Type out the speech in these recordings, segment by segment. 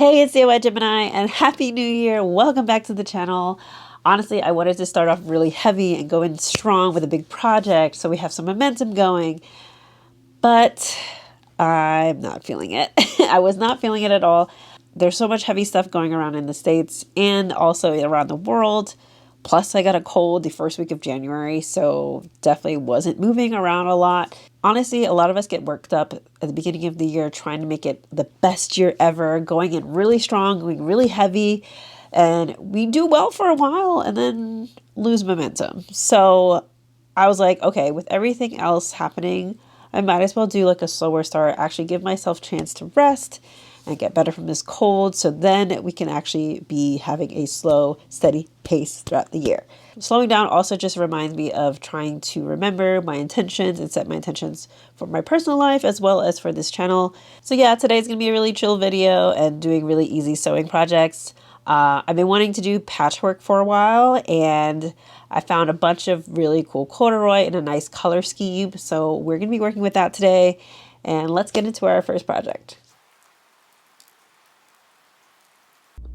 Hey, it's DIY Gemini and Happy New Year. Welcome back to the channel. Honestly, I wanted to start off really heavy and go in strong with a big project so we have some momentum going, but I'm not feeling it. I was not feeling it at all. There's so much heavy stuff going around in the States and also around the world. Plus, I got a cold the first week of January, so definitely wasn't moving around a lot. Honestly, a lot of us get worked up at the beginning of the year trying to make it the best year ever, going in really strong, going really heavy, and we do well for a while and then lose momentum. So I was like, okay, with everything else happening, I might as well do like a slower start, actually give myself a chance to rest and get better from this cold, so then we can actually be having a slow, steady pace throughout the year. Slowing down also just reminds me of trying to remember my intentions and set my intentions for my personal life as well as for this channel. So yeah, today's gonna be a really chill video and doing really easy sewing projects. I've been wanting to do patchwork for a while, and I found a bunch of really cool corduroy in a nice color scheme, so we're gonna be working with that today. And let's get into our first project.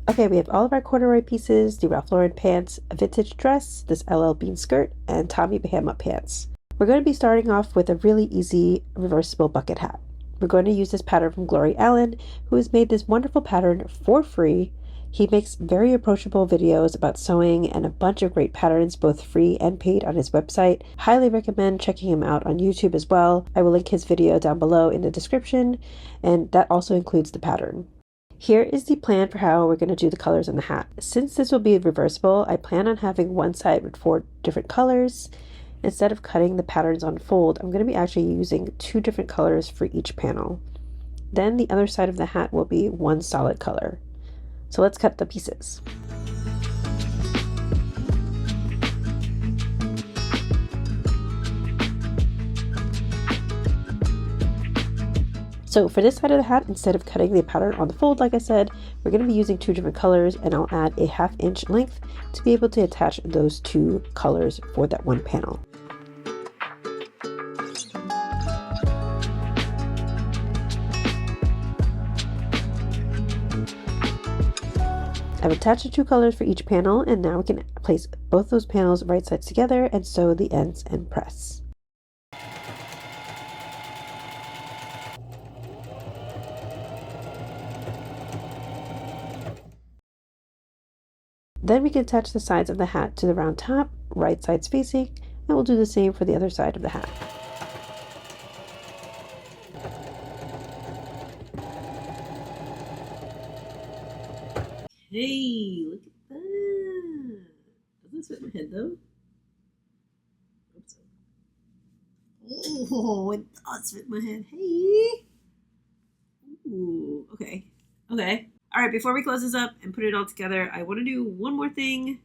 Okay, we have all of our corduroy pieces, the Ralph Lauren pants, a vintage dress, this LL Bean skirt, and Tommy Bahama pants. We're going to be starting off with a really easy reversible bucket hat. We're going to use this pattern from Glory Allan, who has made this wonderful pattern for free. He makes very approachable videos about sewing and a bunch of great patterns, both free and paid, on his website. Highly recommend checking him out on YouTube as well. I will link his video down below in the description, and that also includes the pattern. Here is the plan for how we're going to do the colors on the hat. Since this will be reversible, I plan on having one side with 4 different colors. Instead of cutting the patterns on fold, I'm going to be actually using 2 different colors for each panel. Then the other side of the hat will be one solid color. So let's cut the pieces. So for this side of the hat, instead of cutting the pattern on the fold, like I said, we're going to be using 2 different colors, and I'll add a 1/2 inch length to be able to attach those 2 colors for that one panel. I've attached the 2 colors for each panel, and now we can place both those panels right sides together and sew the ends and press. Then we can attach the sides of the hat to the round top, right sides facing, and we'll do the same for the other side of the hat. Hey, look at that. Doesn't fit my head though. Oops. Oh, it does fit my head. Hey. Ooh, okay. Okay. All right, before we close this up and put it all together, I want to do one more thing.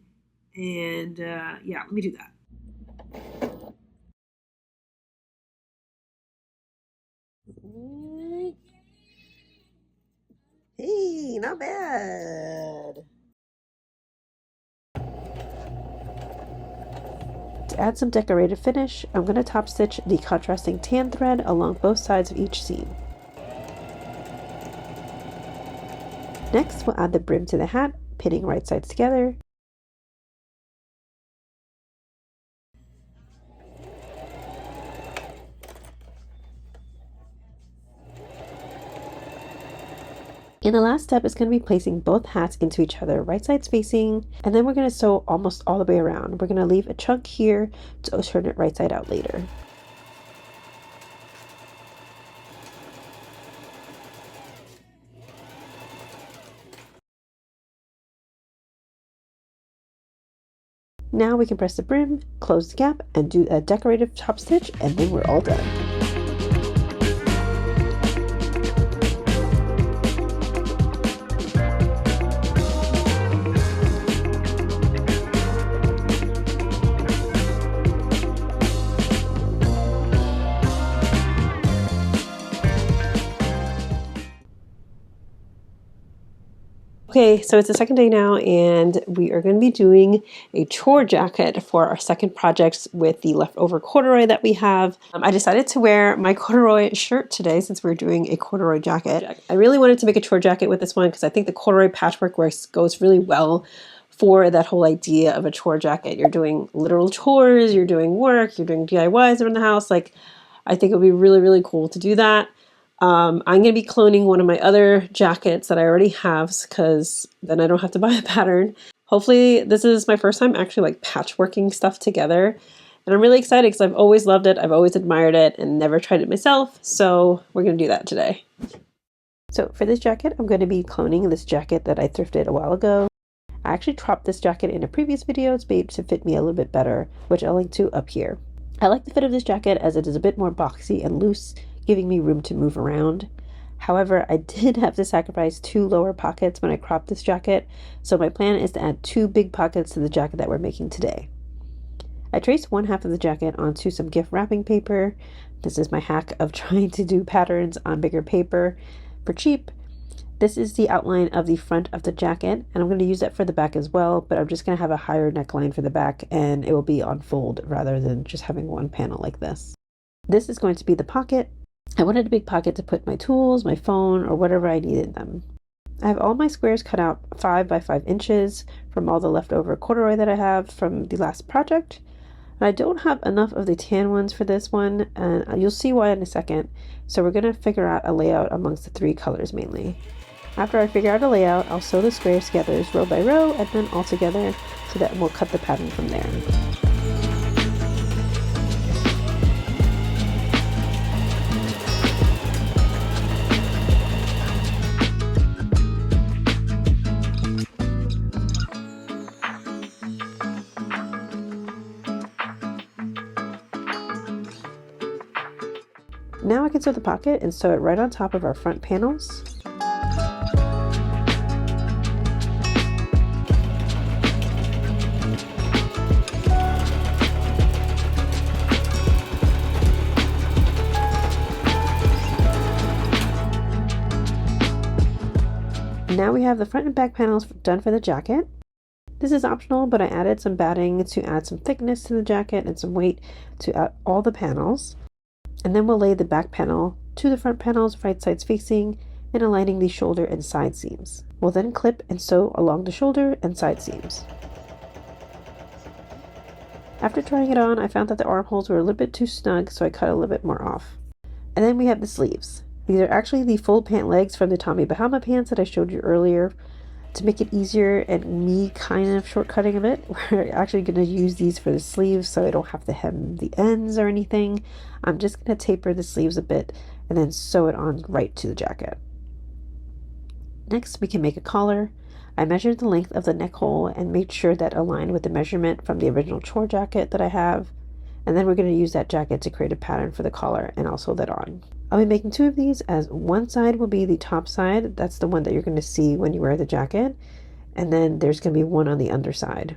And yeah, let me do that. Hey, not bad. To add some decorative finish, I'm going to top stitch the contrasting tan thread along both sides of each seam. Next, we'll add the brim to the hat, pinning right sides together. And the last step is going to be placing both hats into each other, right sides facing, and then we're going to sew almost all the way around. We're going to leave a chunk here to turn it right side out later. Now we can press the brim, close the gap, and do a decorative top stitch, and then we're all done. Okay, so it's the second day now, and we are going to be doing a chore jacket for our second project with the leftover corduroy that we have. I decided to wear my corduroy shirt today since we're doing a corduroy jacket. I really wanted to make a chore jacket with this one because I think the corduroy patchwork goes really well for that whole idea of a chore jacket. You're doing literal chores, you're doing work, you're doing DIYs around the house. Like, I think it would be really, really cool to do that. I'm going to be cloning one of my other jackets that I already have because then I don't have to buy a pattern. Hopefully this is my first time actually like patchworking stuff together. And I'm really excited because I've always loved it. I've always admired it and never tried it myself. So we're going to do that today. So for this jacket, I'm going to be cloning this jacket that I thrifted a while ago. I actually cropped this jacket in a previous video to be able to fit me a little bit better, which I'll link to up here. I like the fit of this jacket as it is a bit more boxy and loose, giving me room to move around. However, I did have to sacrifice 2 lower pockets when I cropped this jacket, so my plan is to add 2 big pockets to the jacket that we're making today. I traced one half of the jacket onto some gift wrapping paper. This is my hack of trying to do patterns on bigger paper for cheap. This is the outline of the front of the jacket, and I'm going to use that for the back as well, but I'm just going to have a higher neckline for the back, and it will be on fold rather than just having one panel like this. This is going to be the pocket. I wanted a big pocket to put my tools, my phone, or whatever I needed them. I have all my squares cut out 5 by 5 inches from all the leftover corduroy that I have from the last project. And I don't have enough of the tan ones for this one, and you'll see why in a second. So we're going to figure out a layout amongst the 3 colors mainly. After I figure out a layout, I'll sew the squares together row by row and then all together so that we'll cut the pattern from there. Now I can sew the pocket and sew it right on top of our front panels. Now we have the front and back panels done for the jacket. This is optional, but I added some batting to add some thickness to the jacket and some weight to add all the panels. And then we'll lay the back panel to the front panels, right sides facing, and aligning the shoulder and side seams. We'll then clip and sew along the shoulder and side seams. After trying it on, I found that the armholes were a little bit too snug, so I cut a little bit more off. And then we have the sleeves. These are actually the full pant legs from the Tommy Bahama pants that I showed you earlier. To make it easier and me kind of shortcutting a bit, we're actually going to use these for the sleeves so I don't have to hem the ends or anything. I'm just going to taper the sleeves a bit and then sew it on right to the jacket. Next, we can make a collar. I measured the length of the neck hole and made sure that aligned with the measurement from the original chore jacket that I have. And then we're going to use that jacket to create a pattern for the collar, and I'll sew that on. I'll be making 2 of these, as one side will be the top side. That's the one that you're going to see when you wear the jacket. And then there's going to be one on the underside.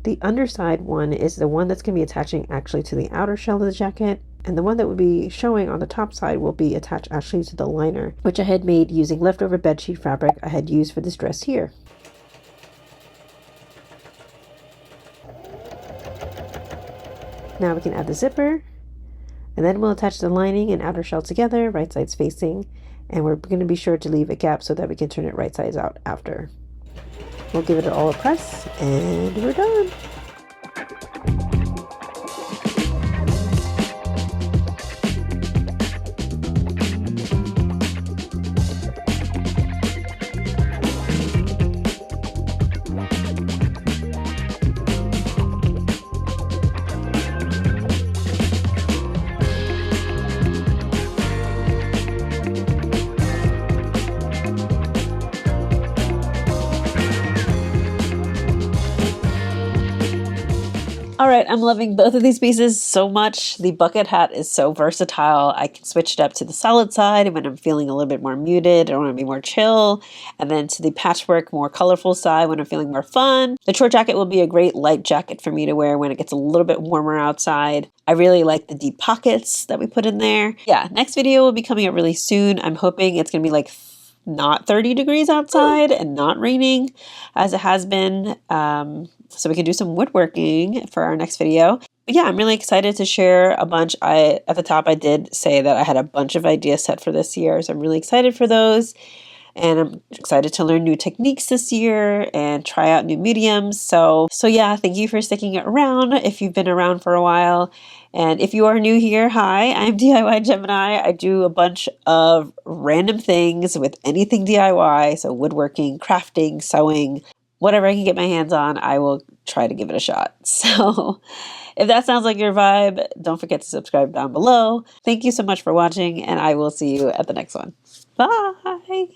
The underside one is the one that's going to be attaching actually to the outer shell of the jacket. And the one that would be showing on the top side will be attached actually to the liner, which I had made using leftover bedsheet fabric I had used for this dress here. Now we can add the zipper, and then we'll attach the lining and outer shell together, right sides facing, and we're going to be sure to leave a gap so that we can turn it right sides out after. We'll give it all a press, and we're done. All right, I'm loving both of these pieces so much. The bucket hat is so versatile. I can switch it up to the solid side when I'm feeling a little bit more muted or want to be more chill, and then to the patchwork, more colorful side when I'm feeling more fun. The short jacket will be a great light jacket for me to wear when it gets a little bit warmer outside. I really like the deep pockets that we put in there. Yeah, next video will be coming up really soon. I'm hoping it's going to be like not 30 degrees outside and not raining as it has been. So we can do some woodworking for our next video. But yeah, I'm really excited to share a bunch. At the top, I did say that I had a bunch of ideas set for this year. So I'm really excited for those. And I'm excited to learn new techniques this year and try out new mediums. So yeah, thank you for sticking around if you've been around for a while. And if you are new here, hi, I'm DIY Gemini. I do a bunch of random things with anything DIY. So woodworking, crafting, sewing, whatever I can get my hands on, I will try to give it a shot. So if that sounds like your vibe, don't forget to subscribe down below. Thank you so much for watching, and I will see you at the next one. Bye.